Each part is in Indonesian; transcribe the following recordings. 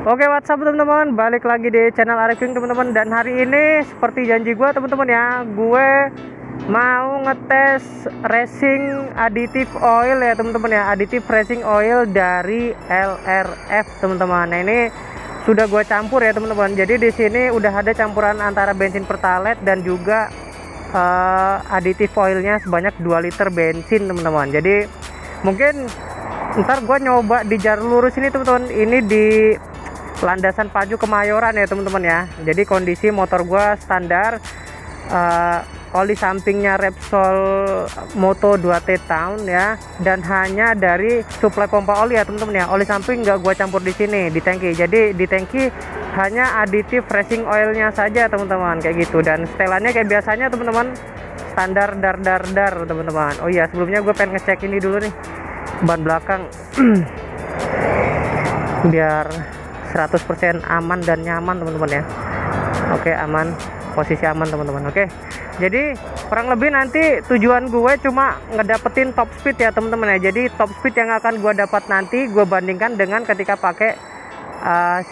Oke, WhatsApp teman-teman, balik lagi di channel Arifin teman-teman. Dan hari ini seperti janji gue teman-teman ya, gue mau ngetes racing additive oil ya teman-teman ya, additive racing oil dari LRF teman-teman. Nah ini sudah gue campur ya teman-teman. Jadi di sini udah ada campuran antara bensin pertalite dan juga additive oilnya sebanyak 2 liter bensin teman-teman. Jadi mungkin ntar gue nyoba di jalur lurus ini teman-teman, ini di landasan Paju Kemayoran ya teman-teman ya. Jadi kondisi motor gua standar, oli sampingnya Repsol Moto 2T Town ya, dan hanya dari suplai pompa oli ya teman-teman ya. Oli samping nggak gua campur di sini di tangki. Jadi di tangki hanya additive racing oilnya saja teman-teman, kayak gitu. Dan setelannya kayak biasanya teman-teman, standar dar teman-teman. Oh iya, sebelumnya gue pengen ngecek ini dulu nih, ban belakang biar 100% aman dan nyaman teman-teman ya. Oke, aman, posisi aman teman-teman. Oke, jadi kurang lebih nanti tujuan gue cuma ngedapetin top speed ya teman-teman ya. Jadi top speed yang akan gue dapat nanti gue bandingkan dengan ketika pakai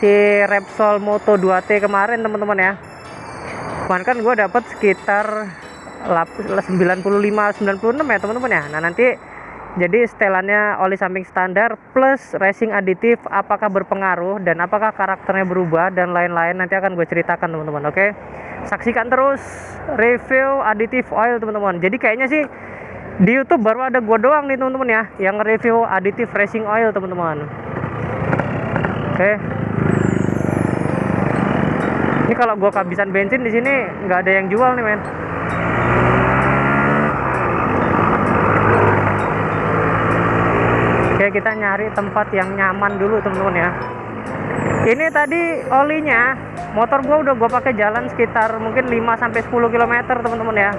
si Repsol Moto 2T kemarin teman-teman ya. Kemarin kan gue dapat sekitar 95-96 ya teman-teman ya. Nah nanti jadi setelannya oli samping standar plus racing additive apakah berpengaruh dan apakah karakternya berubah dan lain-lain, nanti akan gue ceritakan teman-teman. Oke, saksikan terus review additive oil teman-teman. Jadi kayaknya sih di YouTube baru ada gue doang nih teman-teman ya yang review additive racing oil teman-teman. Oke, ini kalau gue kehabisan bensin di sini nggak ada yang jual nih men. Oke, kita nyari tempat yang nyaman dulu teman-teman ya. Ini tadi olinya motor gua udah gua pakai jalan sekitar mungkin 5-10 km teman-teman ya.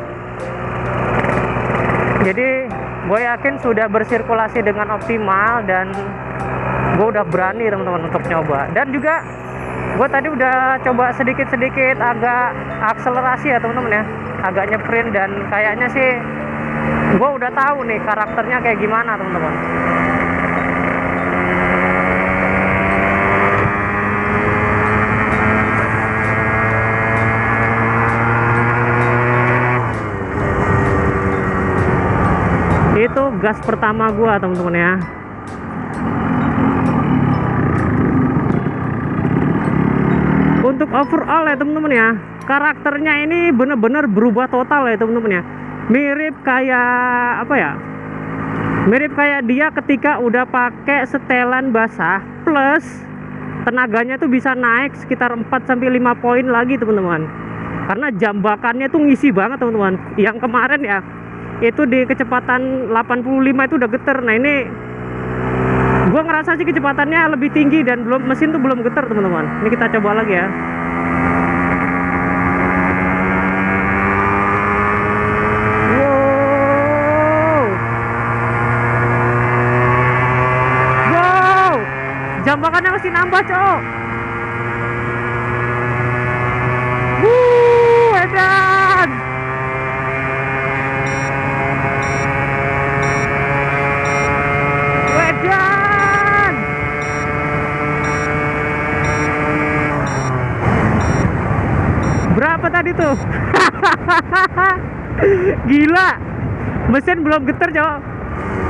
Jadi gue yakin sudah bersirkulasi dengan optimal dan gue udah berani teman-teman untuk nyoba. Dan juga gue tadi udah coba sedikit-sedikit agak akselerasi ya teman-teman ya, agak nyeprin, dan kayaknya sih gue udah tahu nih karakternya kayak gimana teman-teman. Itu gas pertama gua teman-teman ya. Untuk overall ya teman-teman ya, karakternya ini bener-bener berubah total ya teman-teman ya. Mirip kayak apa ya, mirip kayak dia ketika udah pakai setelan basah plus tenaganya tuh bisa naik sekitar 4-5 poin lagi teman-teman, karena jam bakannya tuh ngisi banget teman-teman. Yang kemarin ya itu di kecepatan 85 itu udah geter. Nah ini gua ngerasa sih kecepatannya lebih tinggi dan mesin tuh belum geter teman-teman. Ini kita coba lagi ya. Wow, jam bakannya masih nambah cok. Edan. Berapa tadi tuh? Gila, mesin belum geter cok,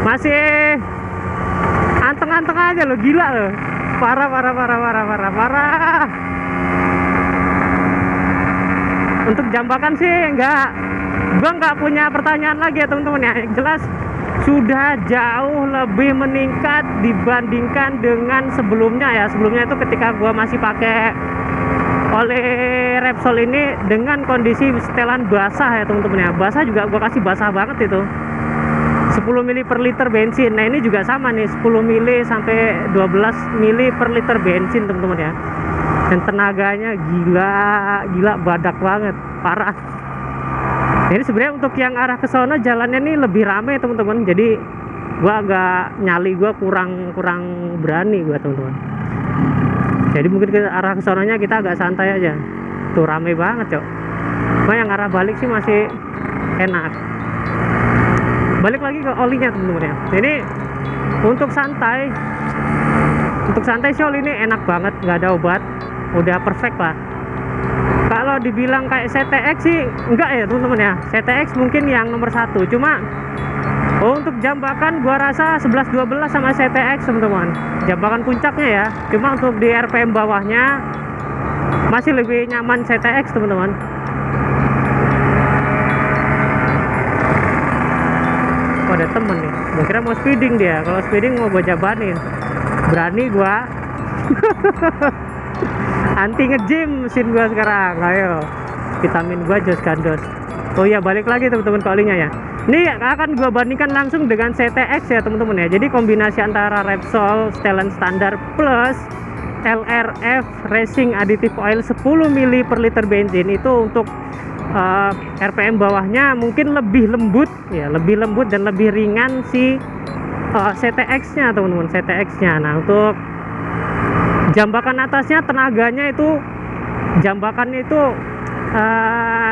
masih anteng-anteng aja loh. Gila loh, parah. Untuk jambakan sih gua nggak punya pertanyaan lagi ya teman-teman ya. Yang jelas sudah jauh lebih meningkat dibandingkan dengan sebelumnya ya. Sebelumnya itu ketika gua masih pakai oleh Repsol ini dengan kondisi setelan basah ya teman-teman ya. Basah juga gua kasih basah banget itu, 10 mili per liter bensin. Nah ini juga sama nih, 10 mili sampai 12 mili per liter bensin teman-teman ya. Dan tenaganya gila badak banget, parah. Ini sebenarnya untuk yang arah ke sono jalannya nih lebih rame teman-teman. Jadi gua agak nyali, gua kurang berani gua teman-teman. Jadi mungkin ke arah kesononya kita agak santai aja. Tuh rame banget cok. Cuma yang arah balik sih masih enak. Balik lagi ke olinya teman-teman ya. Ini untuk santai Untuk santai sih oli ini enak banget, nggak ada obat, udah perfect lah. Kalau dibilang kayak CTX sih enggak ya teman-teman ya. CTX mungkin yang nomor satu, cuma untuk jambakan gua rasa 11-12 sama CTX teman-teman, jambakan puncaknya ya. Cuma untuk di RPM bawahnya masih lebih nyaman CTX teman-teman. Oh, ada temen nih, gua kira mau speeding dia. Kalau speeding mau gua jabanin, berani gua. Anti nge-gym mesin gua sekarang. Ayo, vitamin gua jos gandos. Oh iya, balik lagi teman-teman ke olinya ya. Ini akan gua bandingkan langsung dengan CTX ya teman-teman ya. Jadi kombinasi antara Repsol setelan standar plus LRF Racing Additive Oil 10 mili per liter bensin itu untuk RPM bawahnya mungkin lebih lembut ya, lebih lembut dan lebih ringan si CTX-nya teman-teman, CTX-nya. Nah, untuk jambakan atasnya tenaganya itu, jambakannya itu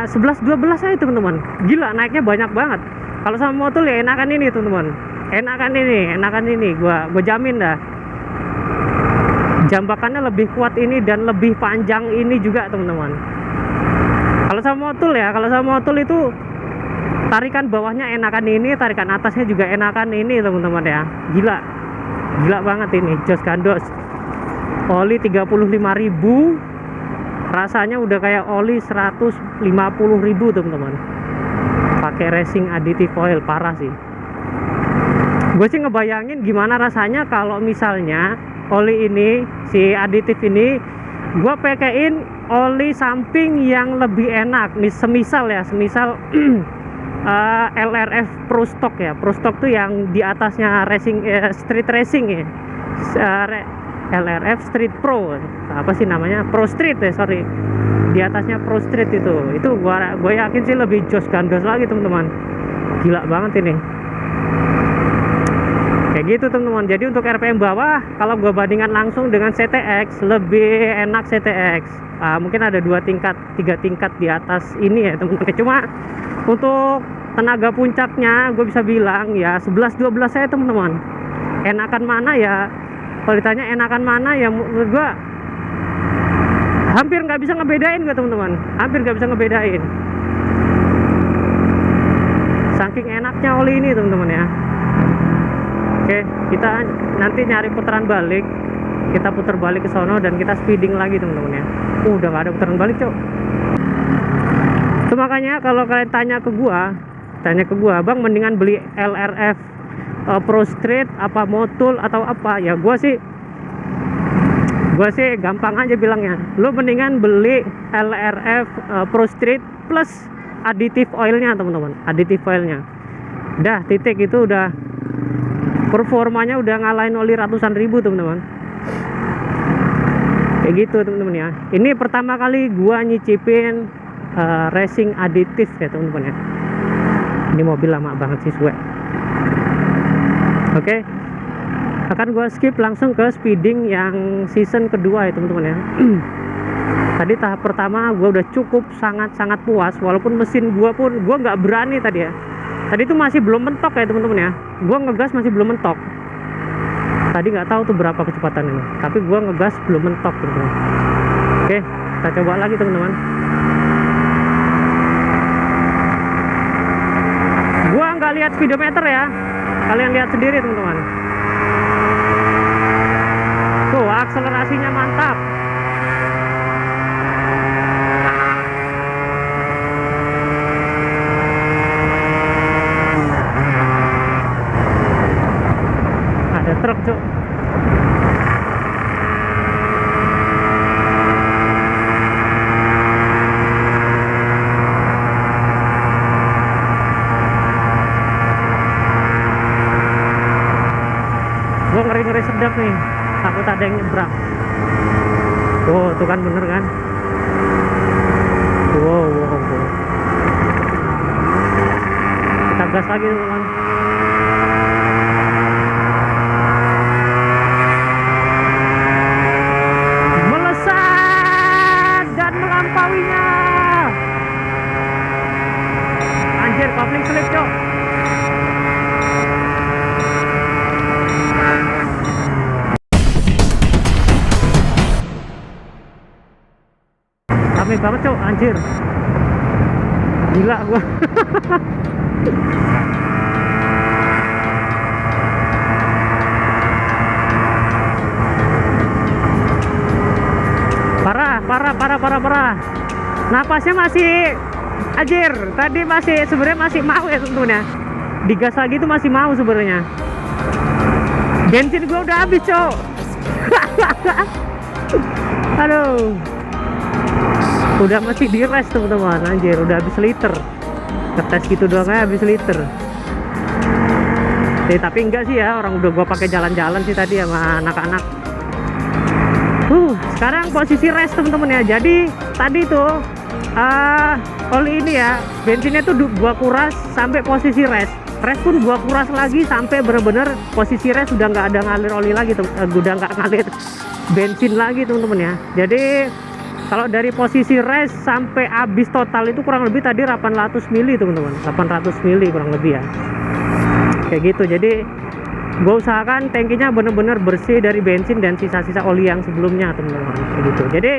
11-12 aja teman-teman. Gila, naiknya banyak banget. Kalau sama motor ya enakan ini teman-teman, enakan ini gua jamin dah. Jambakannya lebih kuat ini dan lebih panjang ini juga teman-teman. Kalau sama motor ya, kalau sama motor itu tarikan bawahnya enakan ini, tarikan atasnya juga enakan ini teman-teman ya. Gila banget ini, jos gandos. Oli 35.000, rasanya udah kayak oli 150.000 teman-teman. Pakai racing additive oil, parah sih. Gue sih ngebayangin gimana rasanya kalau misalnya oli ini, si additive ini, gue pakein oli samping yang lebih enak. Semisal LRF Pro Stock ya. Pro Stock tuh yang di atasnya racing, street racing ya. LRF Street Pro, apa sih namanya, Pro Street ya, sorry, di atasnya Pro Street itu gue yakin sih lebih jos gandos lagi teman-teman. Gila banget ini, kayak gitu teman-teman. Jadi untuk RPM bawah kalau gue bandingkan langsung dengan CTX, lebih enak CTX. Mungkin ada 2 tingkat 3 tingkat di atas ini ya teman-teman. Cuma untuk tenaga puncaknya gue bisa bilang ya 11-12 saya teman-teman. Enakan mana ya, kalau ditanya enakan mana ya, menurut gua hampir nggak bisa ngebedain gue teman-teman, hampir nggak bisa ngebedain, saking enaknya oli ini teman-teman ya. Oke, kita nanti nyari putaran balik, kita putar balik ke sono dan kita speeding lagi teman-teman ya. Udah nggak ada putaran balik cok. Itu makanya kalau kalian tanya ke gua bang mendingan beli LRF Pro Street apa Motul atau apa ya, gue sih gampang aja bilangnya, lo mendingan beli LRF Pro Street plus additive oilnya teman-teman, additive oilnya dah titik, itu udah performanya udah ngalahin oli ratusan ribu teman-teman. Kayak gitu teman-teman ya. Ini pertama kali gua nyicipin racing additive ya teman-teman ya. Ini mobil lama banget sih suwe. Oke, akan gue skip langsung ke speeding yang season kedua ya teman-teman ya. Tadi tahap pertama gue udah cukup sangat-sangat puas, walaupun mesin gue nggak berani tadi ya. Tadi itu masih belum mentok ya teman-teman ya. Gue ngegas masih belum mentok. Tadi nggak tahu tuh berapa kecepatan ini, tapi gue ngegas belum mentok teman-teman. Oke, kita coba lagi teman-teman. Gue nggak lihat speedometer ya. Kalian lihat sendiri teman-teman. Tuh akselerasinya mantap. Ada truk tuh. Gue ngeri-ngeri sedap nih, takut ada yang nyebrang. Tuh kan bener kan. Wow. Kita gas lagi teman-teman. Melesat dan melampauinya. Anjir, kopling slip cok. banget cok, anjir. Gila gua. Parah. Napasnya masih anjir. Tadi masih sebenarnya masih mau ya tentunya. Digas lagi itu masih mau sebenarnya. Bensin gua udah habis, cok. Aduh. Udah masih di rest teman-teman, anjir, udah habis liter. Ngetes gitu doang aja habis liter. Tapi enggak sih ya, orang udah gua pakai jalan-jalan sih tadi sama anak-anak. Sekarang posisi rest teman-teman ya. Jadi tadi tuh oli ini ya, bensinnya tuh gua kuras sampai posisi rest. Rest pun gua kuras lagi sampai bener-bener posisi rest udah nggak ada ngalir oli lagi tuh, udah nggak ngalir bensin lagi teman-teman ya. Jadi kalau dari posisi rest sampai habis total itu kurang lebih tadi 800 mili teman-teman, 800 mili kurang lebih ya, kayak gitu. Jadi gue usahakan tangkinya bener-bener bersih dari bensin dan sisa-sisa oli yang sebelumnya teman-teman, kayak gitu. Jadi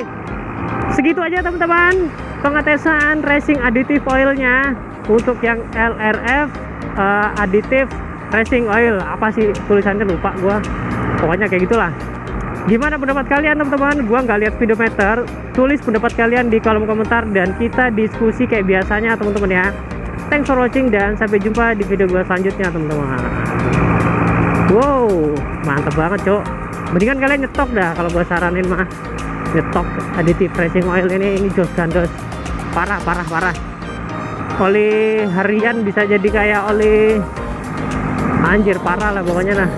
segitu aja teman-teman pengetesan racing additive oilnya untuk yang LRF additive racing oil. Apa sih tulisannya, lupa gua, pokoknya kayak gitulah. Gimana pendapat kalian teman-teman? Gua nggak lihat speedometer. Tulis pendapat kalian di kolom komentar dan kita diskusi kayak biasanya teman-teman ya. Thanks for watching dan sampai jumpa di video gua selanjutnya teman-teman. Wow, mantap banget cok. Mendingan kalian nyetok dah, kalau gua saranin mah nyetok additive racing oil ini jos gandos. Parah. Oli harian bisa jadi kayak oli, anjir parah lah pokoknya nah.